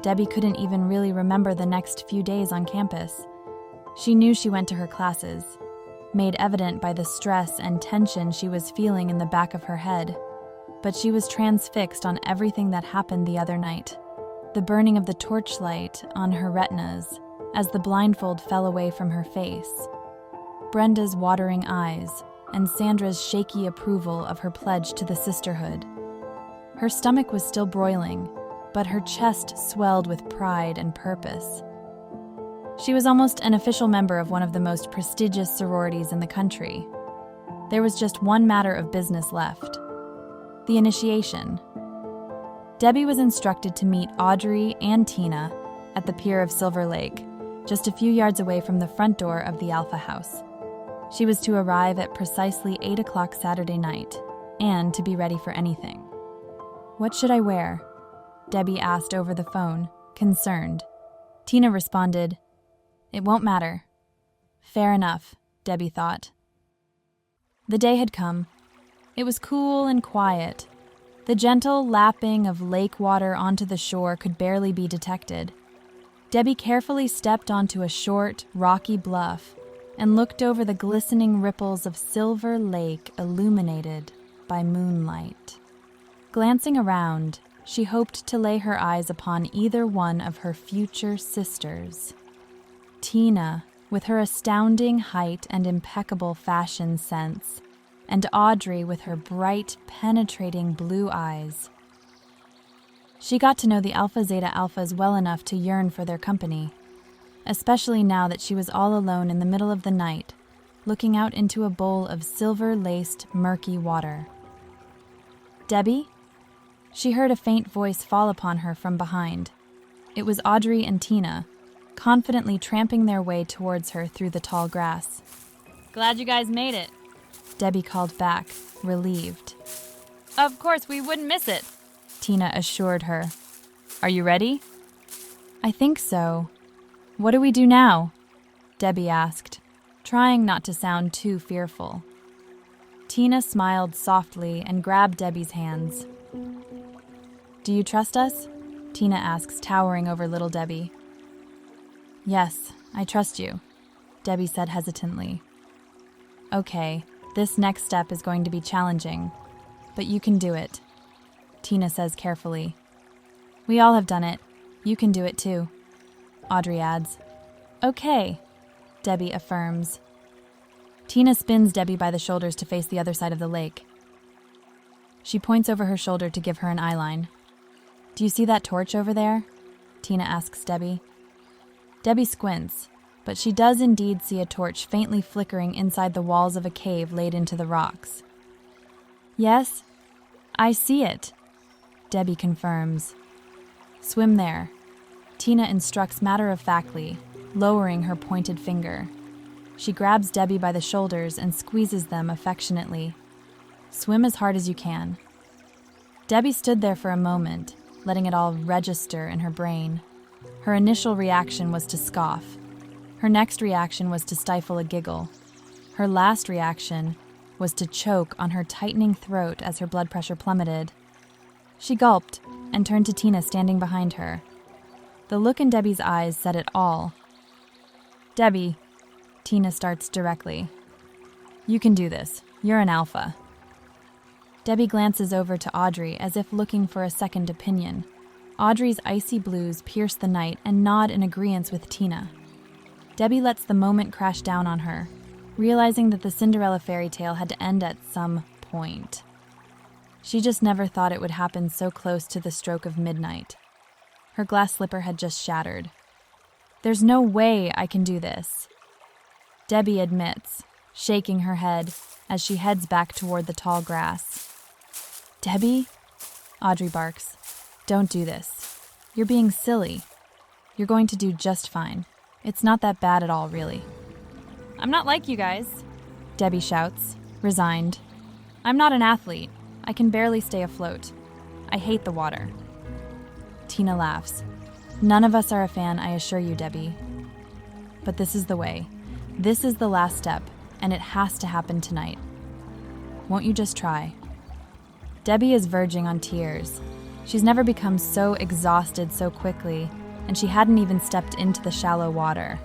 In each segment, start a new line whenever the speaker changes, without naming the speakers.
Debbie couldn't even really remember the next few days on campus. She knew she went to her classes, made evident by the stress and tension she was feeling in the back of her head. But she was transfixed on everything that happened the other night. The burning of the torchlight on her retinas as the blindfold fell away from her face. Brenda's watering eyes and Sandra's shaky approval of her pledge to the sisterhood. Her stomach was still broiling, but her chest swelled with pride and purpose. She was almost an official member of one of the most prestigious sororities in the country. There was just one matter of business left: the initiation. Debbie was instructed to meet Audrey and Tina at the pier of Silver Lake, just a few yards away from the front door of the Alpha House. She was to arrive at precisely 8 o'clock Saturday night, and to be ready for anything. "What should I wear?" Debbie asked over the phone, concerned. Tina responded, "It won't matter." Fair enough, Debbie thought. The day had come. It was cool and quiet. The gentle lapping of lake water onto the shore could barely be detected. Debbie carefully stepped onto a short, rocky bluff and looked over the glistening ripples of Silver Lake illuminated by moonlight. Glancing around, she hoped to lay her eyes upon either one of her future sisters. Tina, with her astounding height and impeccable fashion sense, and Audrey with her bright, penetrating blue eyes. She got to know the Alpha Zeta Alphas well enough to yearn for their company, especially now that she was all alone in the middle of the night, looking out into a bowl of silver-laced, murky water. "Debbie?" She heard a faint voice fall upon her from behind. It was Audrey and Tina, confidently tramping their way towards her through the tall grass. "Glad you guys made it," Debbie called back, relieved. "Of course, we wouldn't miss it," Tina assured her. "Are you ready?" "I think so. What do we do now?" Debbie asked, trying not to sound too fearful. Tina smiled softly and grabbed Debbie's hands. "Do you trust us?" Tina asks, towering over little Debbie. "Yes, I trust you," Debbie said hesitantly. "Okay, this next step is going to be challenging, but you can do it," Tina says carefully. "We all have done it. You can do it too," Audrey adds. "Okay," Debbie affirms. Tina spins Debbie by the shoulders to face the other side of the lake. She points over her shoulder to give her an eyeline. "Do you see that torch over there?" Tina asks Debbie. Debbie squints, but she does indeed see a torch faintly flickering inside the walls of a cave laid into the rocks. "Yes, I see it," Debbie confirms. "Swim there," Tina instructs matter-of-factly, lowering her pointed finger. She grabs Debbie by the shoulders and squeezes them affectionately. "Swim as hard as you can." Debbie stood there for a moment, letting it all register in her brain. Her initial reaction was to scoff. Her next reaction was to stifle a giggle. Her last reaction was to choke on her tightening throat as her blood pressure plummeted. She gulped and turned to Tina standing behind her. The look in Debbie's eyes said it all. "Debbie," Tina starts directly. "You can do this. You're an alpha." Debbie glances over to Audrey as if looking for a second opinion. Audrey's icy blues pierce the night and nod in agreement with Tina. Debbie lets the moment crash down on her, realizing that the Cinderella fairy tale had to end at some point. She just never thought it would happen so close to the stroke of midnight. Her glass slipper had just shattered. "There's no way I can do this," Debbie admits, shaking her head as she heads back toward the tall grass. "Debbie?" Audrey barks. "Don't do this. You're being silly. You're going to do just fine. It's not that bad at all, really." "I'm not like you guys," Debbie shouts, resigned. "I'm not an athlete. I can barely stay afloat. I hate the water." Tina laughs. "None of us are a fan, I assure you, Debbie. But this is the way. This is the last step, and it has to happen tonight. Won't you just try?" Debbie is verging on tears. She's never become so exhausted so quickly, and she hadn't even stepped into the shallow water.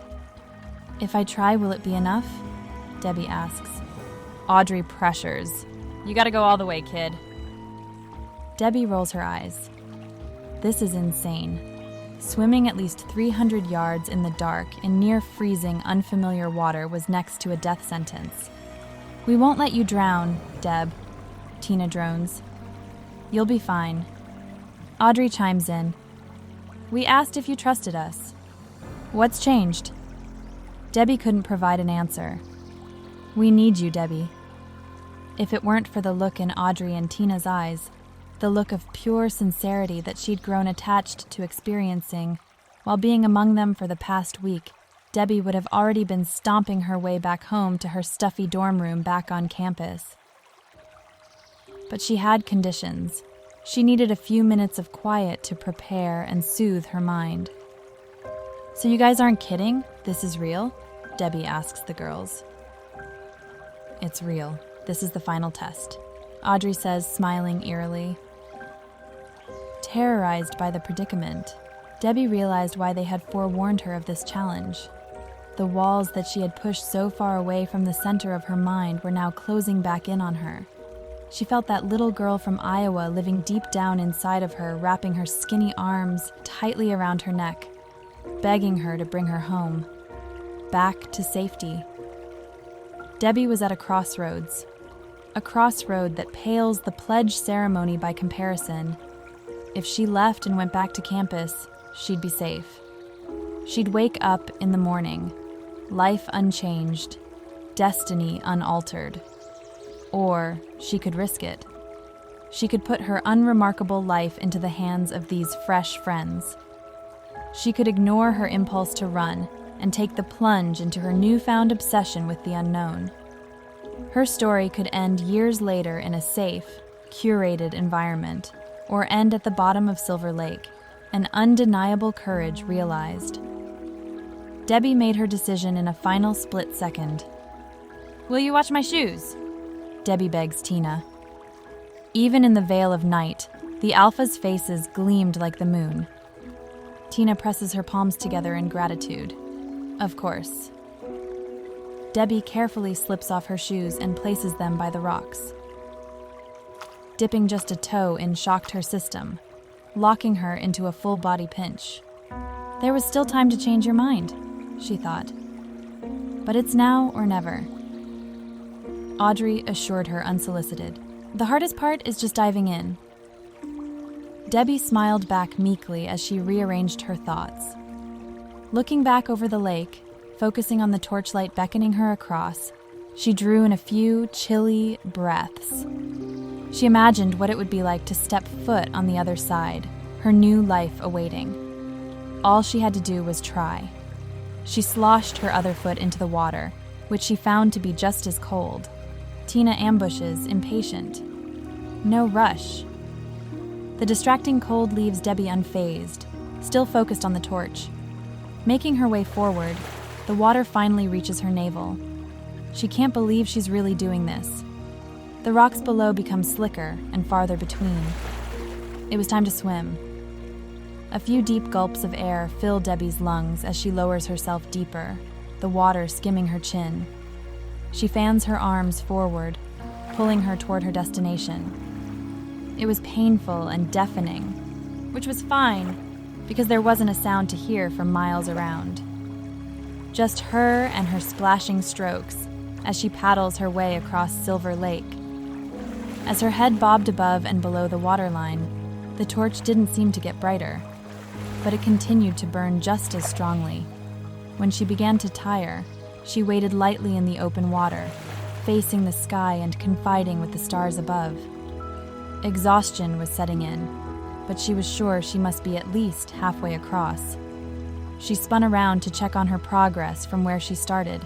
"If I try, will it be enough?" Debbie asks. Audrey pressures. "You gotta go all the way, kid." Debbie rolls her eyes. This is insane. Swimming at least 300 yards in the dark in near freezing, unfamiliar water was next to a death sentence. "We won't let you drown, Deb," Tina drones. "You'll be fine." Audrey chimes in. "We asked if you trusted us. What's changed?" Debbie couldn't provide an answer. "We need you, Debbie." If it weren't for the look in Audrey and Tina's eyes, the look of pure sincerity that she'd grown attached to experiencing while being among them for the past week, Debbie would have already been stomping her way back home to her stuffy dorm room back on campus. But she had conditions. She needed a few minutes of quiet to prepare and soothe her mind. "So you guys aren't kidding? This is real?" Debbie asks the girls. "It's real. This is the final test," Audrey says, smiling eerily. Terrorized by the predicament, Debbie realized why they had forewarned her of this challenge. The walls that she had pushed so far away from the center of her mind were now closing back in on her. She felt that little girl from Iowa living deep down inside of her, wrapping her skinny arms tightly around her neck, begging her to bring her home, back to safety. Debbie was at a crossroads, a crossroad that pales the pledge ceremony by comparison. If she left and went back to campus, she'd be safe. She'd wake up in the morning, life unchanged, destiny unaltered. Or she could risk it. She could put her unremarkable life into the hands of these fresh friends. She could ignore her impulse to run and take the plunge into her newfound obsession with the unknown. Her story could end years later in a safe, curated environment, or end at the bottom of Silver Lake, an undeniable courage realized. Debbie made her decision in a final split second. "Will you watch my shoes?" Debbie begs Tina. Even in the veil of night, the Alpha's faces gleamed like the moon. Tina presses her palms together in gratitude. Of course. Debbie carefully slips off her shoes and places them by the rocks. Dipping just a toe in shocked her system, locking her into a full-body pinch. There was still time to change your mind, she thought. But it's now or never. Audrey assured her unsolicited. The hardest part is just diving in. Debbie smiled back meekly as she rearranged her thoughts. Looking back over the lake, focusing on the torchlight beckoning her across, she drew in a few chilly breaths. She imagined what it would be like to step foot on the other side, her new life awaiting. All she had to do was try. She sloshed her other foot into the water, which she found to be just as cold. Tina ambushes, impatient. No rush. The distracting cold leaves Debbie unfazed, still focused on the torch. Making her way forward, the water finally reaches her navel. She can't believe she's really doing this. The rocks below become slicker and farther between. It was time to swim. A few deep gulps of air fill Debbie's lungs as she lowers herself deeper, the water skimming her chin. She fans her arms forward, pulling her toward her destination. It was painful and deafening, which was fine because there wasn't a sound to hear for miles around. Just her and her splashing strokes as she paddles her way across Silver Lake. As her head bobbed above and below the waterline, the torch didn't seem to get brighter, but it continued to burn just as strongly. When she began to tire, she waded lightly in the open water, facing the sky and confiding with the stars above. Exhaustion was setting in, but she was sure she must be at least halfway across. She spun around to check on her progress from where she started.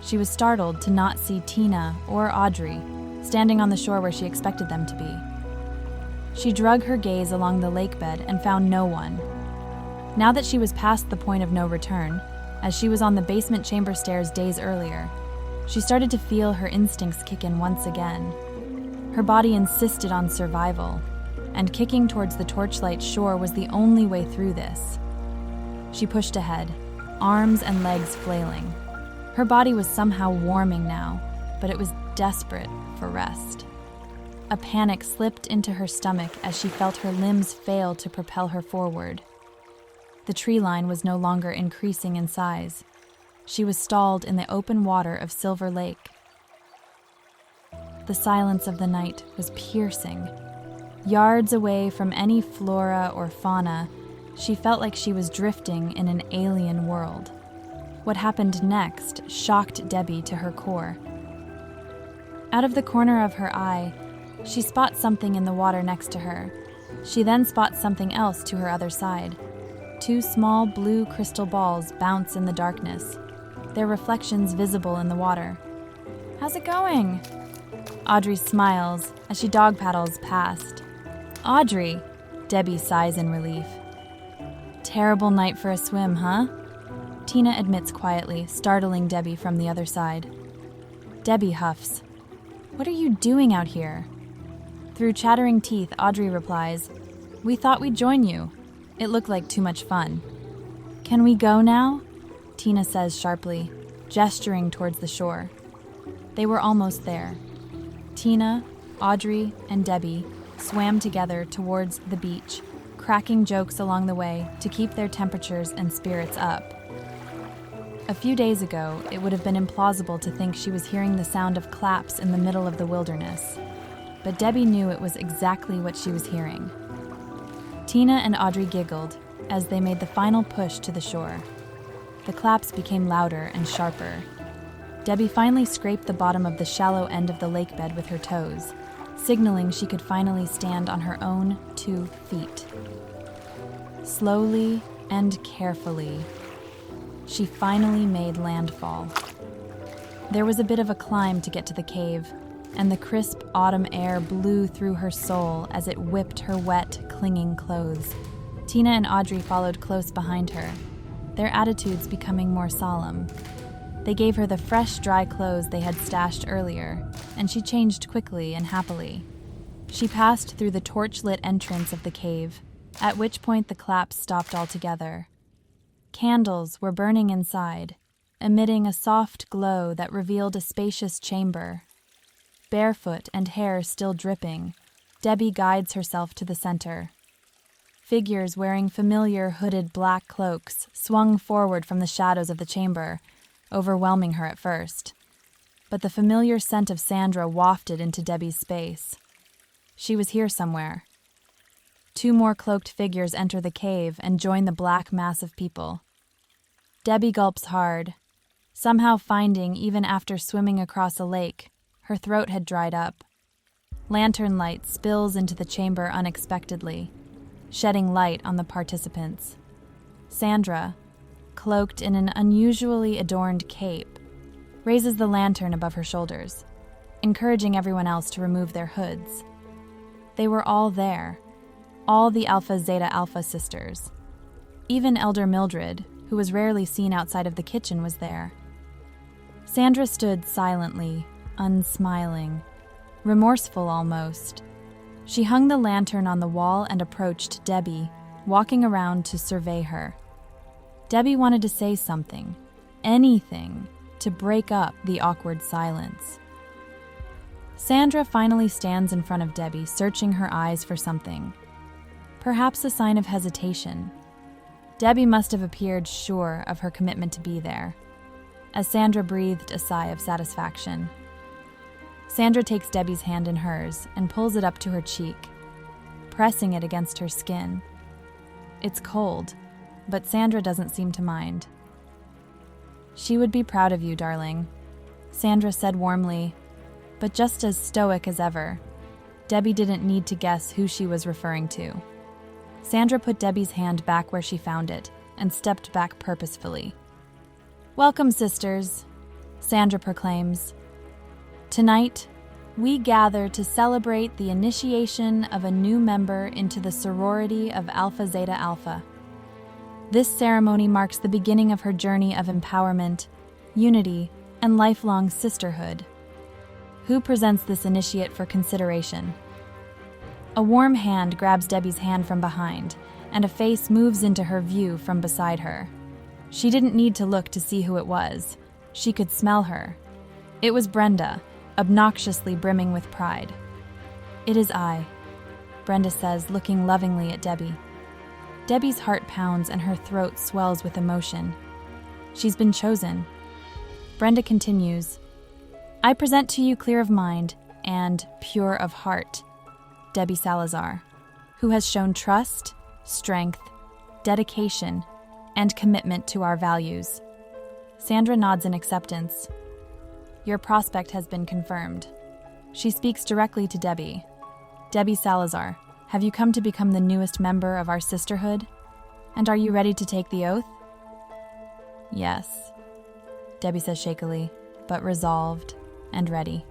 She was startled to not see Tina or Audrey standing on the shore where she expected them to be. She drug her gaze along the lake bed and found no one. Now that she was past the point of no return, as she was on the basement chamber stairs days earlier, she started to feel her instincts kick in once again. Her body insisted on survival. and kicking towards the torchlight shore was the only way through this. She pushed ahead, arms and legs flailing. Her body was somehow warming now, but it was desperate for rest. A panic slipped into her stomach as she felt her limbs fail to propel her forward. The tree line was no longer increasing in size. She was stalled in the open water of Silver Lake. The silence of the night was piercing. Yards away from any flora or fauna, she felt like she was drifting in an alien world. What happened next shocked Debbie to her core. Out of the corner of her eye, she spots something in the water next to her. She then spots something else to her other side. 2 small blue crystal balls bounce in the darkness, their reflections visible in the water. "How's it going?" Audrey smiles as she dog paddles past. "Audrey," Debbie sighs in relief. "Terrible night for a swim, huh?" Tina admits quietly, startling Debbie from the other side. Debbie huffs. "What are you doing out here?" Through chattering teeth, Audrey replies, "We thought we'd join you. It looked like too much fun." "Can we go now?" Tina says sharply, gesturing towards the shore. They were almost there. Tina, Audrey, and Debbie swam together towards the beach, cracking jokes along the way to keep their temperatures and spirits up. A few days ago, it would have been implausible to think she was hearing the sound of claps in the middle of the wilderness. But Debbie knew it was exactly what she was hearing. Tina and Audrey giggled as they made the final push to the shore. The claps became louder and sharper. Debbie finally scraped the bottom of the shallow end of the lake bed with her toes, signaling she could finally stand on her own 2 feet. Slowly and carefully, she finally made landfall. There was a bit of a climb to get to the cave, and the crisp autumn air blew through her soul as it whipped her wet, clinging clothes. Tina and Audrey followed close behind her, their attitudes becoming more solemn. They gave her the fresh, dry clothes they had stashed earlier, and she changed quickly and happily. She passed through the torch-lit entrance of the cave, at which point the claps stopped altogether. Candles were burning inside, emitting a soft glow that revealed a spacious chamber. Barefoot and hair still dripping, Debbie guides herself to the center. Figures wearing familiar hooded black cloaks swung forward from the shadows of the chamber, overwhelming her at first. But the familiar scent of Sandra wafted into Debbie's space. She was here somewhere. 2 more cloaked figures enter the cave and join the black mass of people. Debbie gulps hard, somehow finding, even after swimming across a lake, her throat had dried up. Lantern light spills into the chamber unexpectedly, shedding light on the participants. Sandra, cloaked in an unusually adorned cape, raises the lantern above her shoulders, encouraging everyone else to remove their hoods. They were all there, all the Alpha Zeta Alpha sisters. Even Elder Mildred, who was rarely seen outside of the kitchen, was there. Sandra stood silently, unsmiling, remorseful almost. She hung the lantern on the wall and approached Debbie, walking around to survey her. Debbie wanted to say something, anything, to break up the awkward silence. Sandra finally stands in front of Debbie, searching her eyes for something. Perhaps a sign of hesitation. Debbie must have appeared sure of her commitment to be there, as Sandra breathed a sigh of satisfaction. Sandra takes Debbie's hand in hers and pulls it up to her cheek, pressing it against her skin. It's cold, but Sandra doesn't seem to mind. "She would be proud of you, darling," Sandra said warmly, but just as stoic as ever. Debbie didn't need to guess who she was referring to. Sandra put Debbie's hand back where she found it and stepped back purposefully. "Welcome, sisters," Sandra proclaims. "Tonight, we gather to celebrate the initiation of a new member into the sorority of Alpha Zeta Alpha. This ceremony marks the beginning of her journey of empowerment, unity, and lifelong sisterhood. Who presents this initiate for consideration?" A warm hand grabs Debbie's hand from behind, and a face moves into her view from beside her. She didn't need to look to see who it was. She could smell her. It was Brenda, obnoxiously brimming with pride. "It is I," Brenda says, looking lovingly at Debbie. Debbie's heart pounds and her throat swells with emotion. She's been chosen. Brenda continues, "I present to you clear of mind and pure of heart, Debbie Salazar, who has shown trust, strength, dedication, and commitment to our values." Sandra nods in acceptance. "Your prospect has been confirmed." She speaks directly to Debbie. "Debbie Salazar, have you come to become the newest member of our sisterhood? And are you ready to take the oath?" "Yes," Debbie says shakily, but resolved and ready.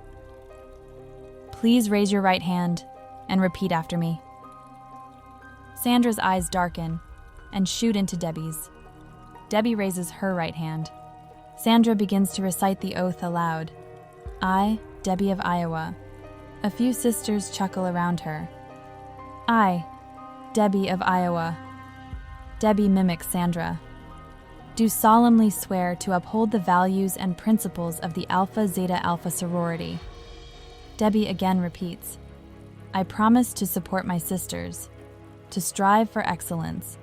"Please raise your right hand and repeat after me." Sandra's eyes darken and shoot into Debbie's. Debbie raises her right hand. Sandra begins to recite the oath aloud. "I, Debbie of Iowa." A few sisters chuckle around her. "I, Debbie of Iowa." Debbie mimics Sandra. "Do solemnly swear to uphold the values and principles of the Alpha Zeta Alpha sorority." Debbie again repeats, "I promise to support my sisters, to strive for excellence,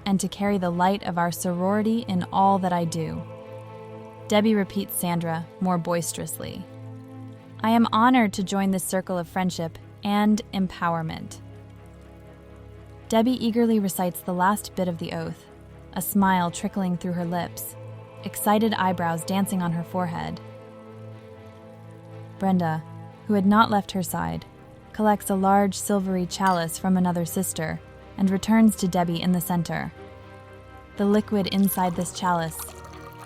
and to carry the light of our sorority in all that I do." Debbie repeats Sandra more boisterously. "I am honored to join this circle of friendship and empowerment." Debbie eagerly recites the last bit of the oath, a smile trickling through her lips, excited eyebrows dancing on her forehead. Brenda, who had not left her side, collects a large silvery chalice from another sister and returns to Debbie in the center. "The liquid inside this chalice,"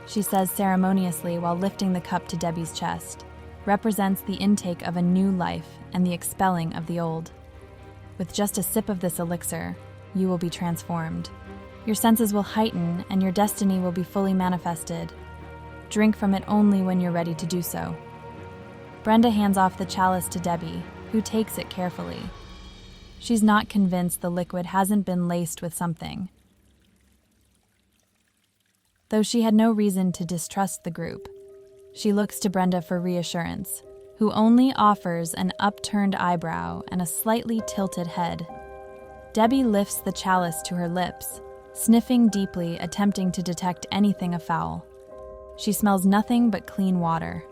she says ceremoniously while lifting the cup to Debbie's chest, "represents the intake of a new life and the expelling of the old. With just a sip of this elixir, you will be transformed. Your senses will heighten and your destiny will be fully manifested. Drink from it only when you're ready to do so." Brenda hands off the chalice to Debbie, who takes it carefully. She's not convinced the liquid hasn't been laced with something. Though she had no reason to distrust the group, she looks to Brenda for reassurance, who only offers an upturned eyebrow and a slightly tilted head. Debbie lifts the chalice to her lips, sniffing deeply, attempting to detect anything afoul. She smells nothing but clean water.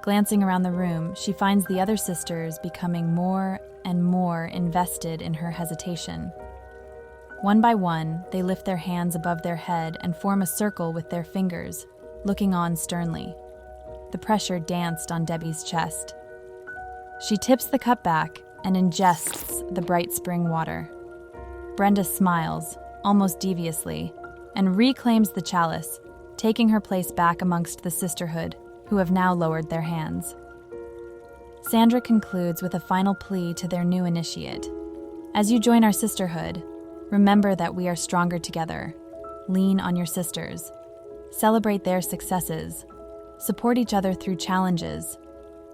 Glancing around the room, she finds the other sisters becoming more and more invested in her hesitation. One by one, they lift their hands above their head and form a circle with their fingers, looking on sternly. The pressure danced on Debbie's chest. She tips the cup back and ingests the bright spring water. Brenda smiles, almost deviously, and reclaims the chalice, taking her place back amongst the sisterhood, who have now lowered their hands. Sandra concludes with a final plea to their new initiate. "As you join our sisterhood, remember that we are stronger together. Lean on your sisters. Celebrate their successes. Support each other through challenges,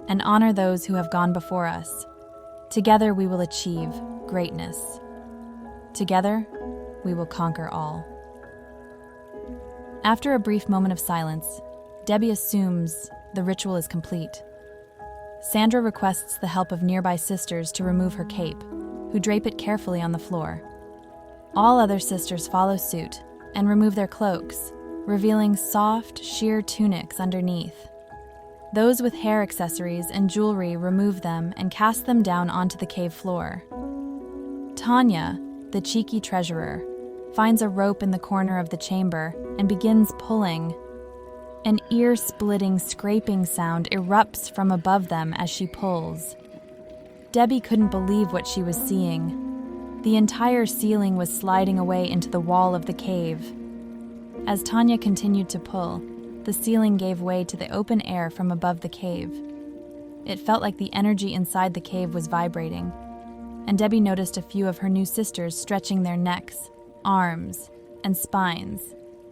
and honor those who have gone before us. Together we will achieve greatness. Together, we will conquer all." After a brief moment of silence, Debbie assumes the ritual is complete. Sandra requests the help of nearby sisters to remove her cape, who drape it carefully on the floor. All other sisters follow suit and remove their cloaks, revealing soft, sheer tunics underneath. Those with hair accessories and jewelry remove them and cast them down onto the cave floor. Tanya, the cheeky treasurer, finds a rope in the corner of the chamber and begins pulling. An ear-splitting scraping sound erupts from above them as she pulls. Debbie couldn't believe what she was seeing. The entire ceiling was sliding away into the wall of the cave. As Tanya continued to pull, the ceiling gave way to the open air from above the cave. It felt like the energy inside the cave was vibrating, and Debbie noticed a few of her new sisters stretching their necks, arms, and spines,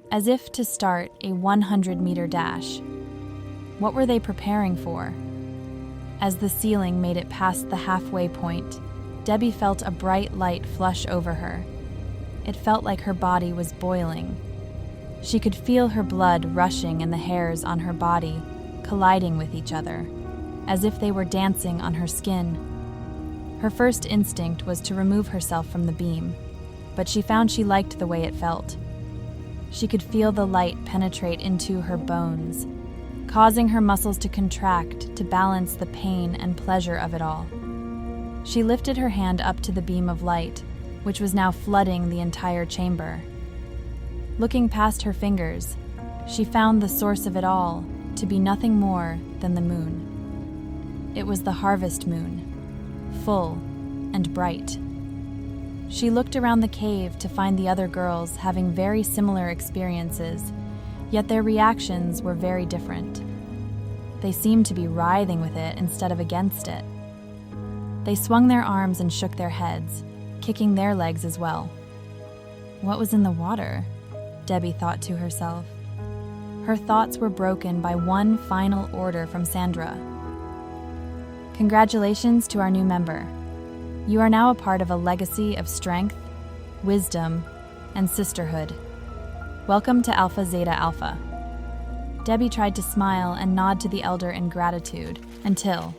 as if to start a 100-meter dash. What were they preparing for? As the ceiling made it past the halfway point, Debbie felt a bright light flush over her. It felt like her body was boiling. She could feel her blood rushing and the hairs on her body colliding with each other, as if they were dancing on her skin. Her first instinct was to remove herself from the beam, but she found she liked the way it felt. She could feel the light penetrate into her bones, causing her muscles to contract to balance the pain and pleasure of it all. She lifted her hand up to the beam of light, which was now flooding the entire chamber. Looking past her fingers, she found the source of it all to be nothing more than the moon. It was the harvest moon, full and bright. She looked around the cave to find the other girls having very similar experiences, yet their reactions were very different. They seemed to be writhing with it instead of against it. They swung their arms and shook their heads, kicking their legs as well. What was in the water? Debbie thought to herself. Her thoughts were broken by one final order from Sandra. Congratulations to our new member. You are now a part of a legacy of strength, wisdom, and sisterhood. Welcome to Alpha Zeta Alpha. Debbie tried to smile and nod to the elder in gratitude until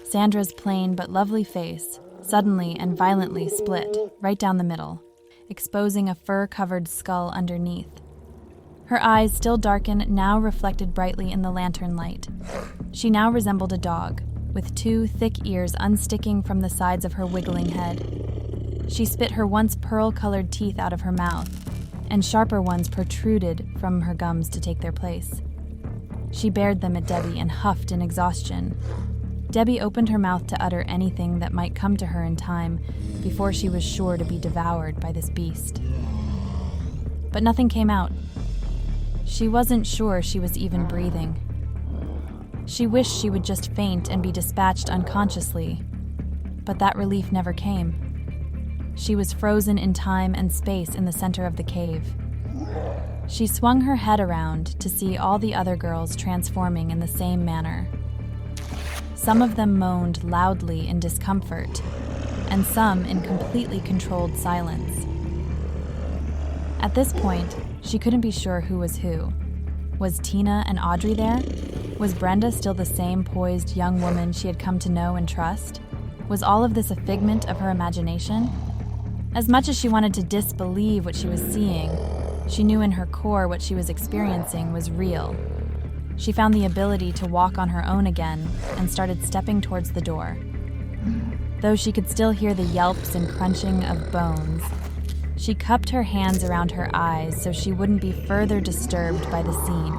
Sandra's plain but lovely face suddenly and violently split right down the middle, exposing a fur-covered skull underneath. Her eyes, still darkened, now reflected brightly in the lantern light. She now resembled a dog, with two thick ears unsticking from the sides of her wiggling head. She spit her once pearl-colored teeth out of her mouth, and sharper ones protruded from her gums to take their place. She bared them at Debbie and huffed in exhaustion. Debbie opened her mouth to utter anything that might come to her in time before she was sure to be devoured by this beast. But nothing came out. She wasn't sure she was even breathing. She wished she would just faint and be dispatched unconsciously, but that relief never came. She was frozen in time and space in the center of the cave. She swung her head around to see all the other girls transforming in the same manner. Some of them moaned loudly in discomfort, and some in completely controlled silence. At this point, she couldn't be sure who was who. Was Tina and Audrey there? Was Brenda still the same poised young woman she had come to know and trust? Was all of this a figment of her imagination? As much as she wanted to disbelieve what she was seeing, she knew in her core what she was experiencing was real. She found the ability to walk on her own again and started stepping towards the door. Though she could still hear the yelps and crunching of bones, she cupped her hands around her eyes so she wouldn't be further disturbed by the scene.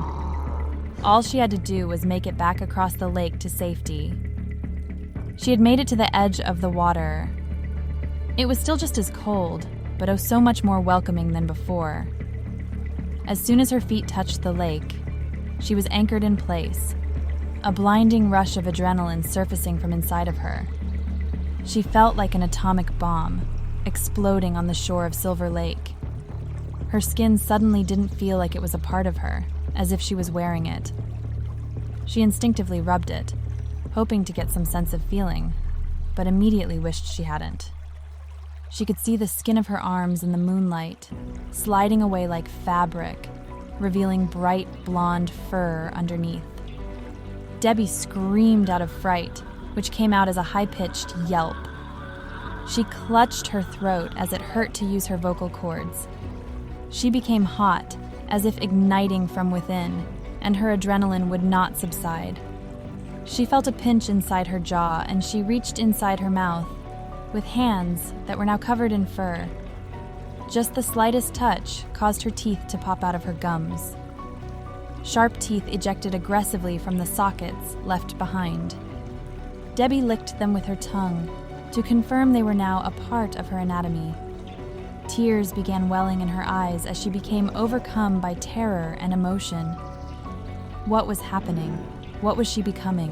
All she had to do was make it back across the lake to safety. She had made it to the edge of the water. It was still just as cold, but oh so much more welcoming than before. As soon as her feet touched the lake, she was anchored in place, a blinding rush of adrenaline surfacing from inside of her. She felt like an atomic bomb, exploding on the shore of Silver Lake. Her skin suddenly didn't feel like it was a part of her, as if she was wearing it. She instinctively rubbed it, hoping to get some sense of feeling, but immediately wished she hadn't. She could see the skin of her arms in the moonlight, sliding away like fabric, revealing bright blonde fur underneath. Debbie screamed out of fright, which came out as a high-pitched yelp. She clutched her throat as it hurt to use her vocal cords. She became hot, as if igniting from within, and her adrenaline would not subside. She felt a pinch inside her jaw, and she reached inside her mouth, with hands that were now covered in fur. Just the slightest touch caused her teeth to pop out of her gums. Sharp teeth ejected aggressively from the sockets left behind. Debbie licked them with her tongue to confirm they were now a part of her anatomy. Tears began welling in her eyes as she became overcome by terror and emotion. What was happening? What was she becoming?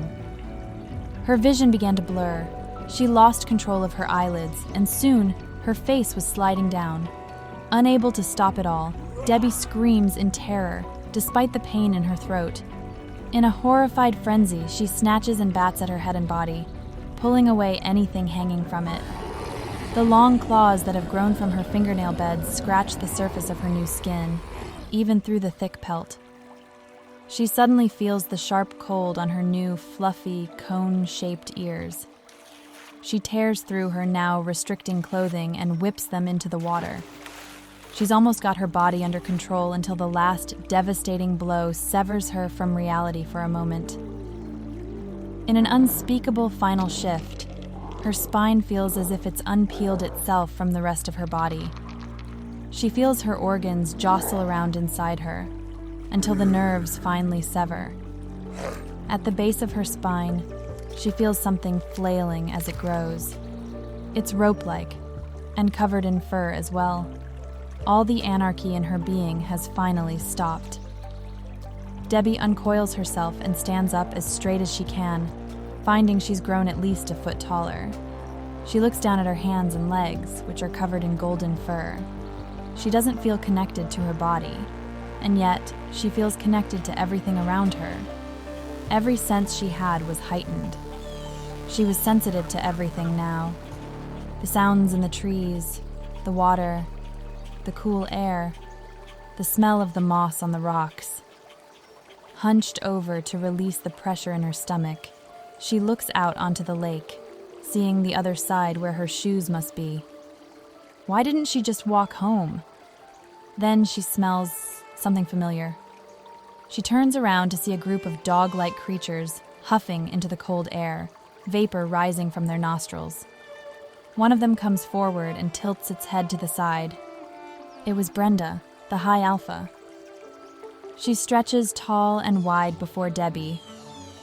Her vision began to blur. She lost control of her eyelids, and soon her face was sliding down. Unable to stop it all, Debbie screams in terror, despite the pain in her throat. In a horrified frenzy, she snatches and bats at her head and body, pulling away anything hanging from it. The long claws that have grown from her fingernail beds scratch the surface of her new skin, even through the thick pelt. She suddenly feels the sharp cold on her new, fluffy, cone-shaped ears. She tears through her now restricting clothing and whips them into the water. She's almost got her body under control until the last devastating blow severs her from reality for a moment. In an unspeakable final shift, her spine feels as if it's unpeeled itself from the rest of her body. She feels her organs jostle around inside her, until the nerves finally sever. At the base of her spine, she feels something flailing as it grows. It's rope-like, and covered in fur as well. All the anarchy in her being has finally stopped. Debbie uncoils herself and stands up as straight as she can, finding she's grown at least a foot taller. She looks down at her hands and legs, which are covered in golden fur. She doesn't feel connected to her body, and yet she feels connected to everything around her. Every sense she had was heightened. She was sensitive to everything now. The sounds in the trees, the water, the cool air, the smell of the moss on the rocks. Hunched over to release the pressure in her stomach, she looks out onto the lake, seeing the other side where her shoes must be. Why didn't she just walk home? Then she smells something familiar. She turns around to see a group of dog-like creatures huffing into the cold air, vapor rising from their nostrils. One of them comes forward and tilts its head to the side. It was Brenda, the high alpha. She stretches tall and wide before Debbie,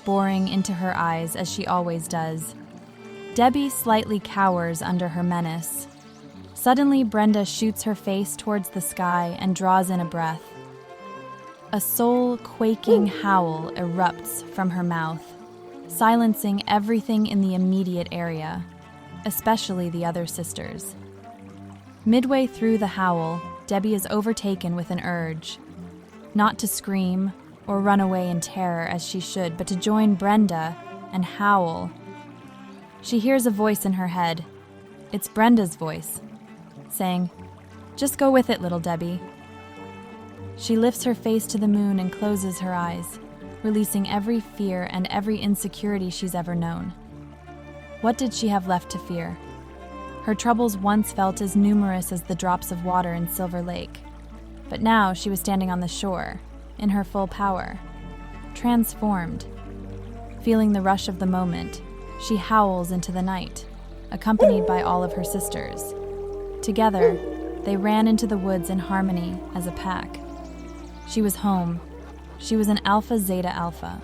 boring into her eyes as she always does. Debbie slightly cowers under her menace. Suddenly, Brenda shoots her face towards the sky and draws in a breath. A soul-quaking howl erupts from her mouth, silencing everything in the immediate area, especially the other sisters. Midway through the howl, Debbie is overtaken with an urge, not to scream or run away in terror as she should, but to join Brenda and howl. She hears a voice in her head. It's Brenda's voice, saying, "Just go with it, little Debbie." She lifts her face to the moon and closes her eyes, releasing every fear and every insecurity she's ever known. What did she have left to fear? Her troubles once felt as numerous as the drops of water in Silver Lake, but now she was standing on the shore, in her full power, transformed. Feeling the rush of the moment, she howls into the night, accompanied by all of her sisters. Together, they ran into the woods in harmony as a pack. She was home. She was an Alpha Zeta Alpha.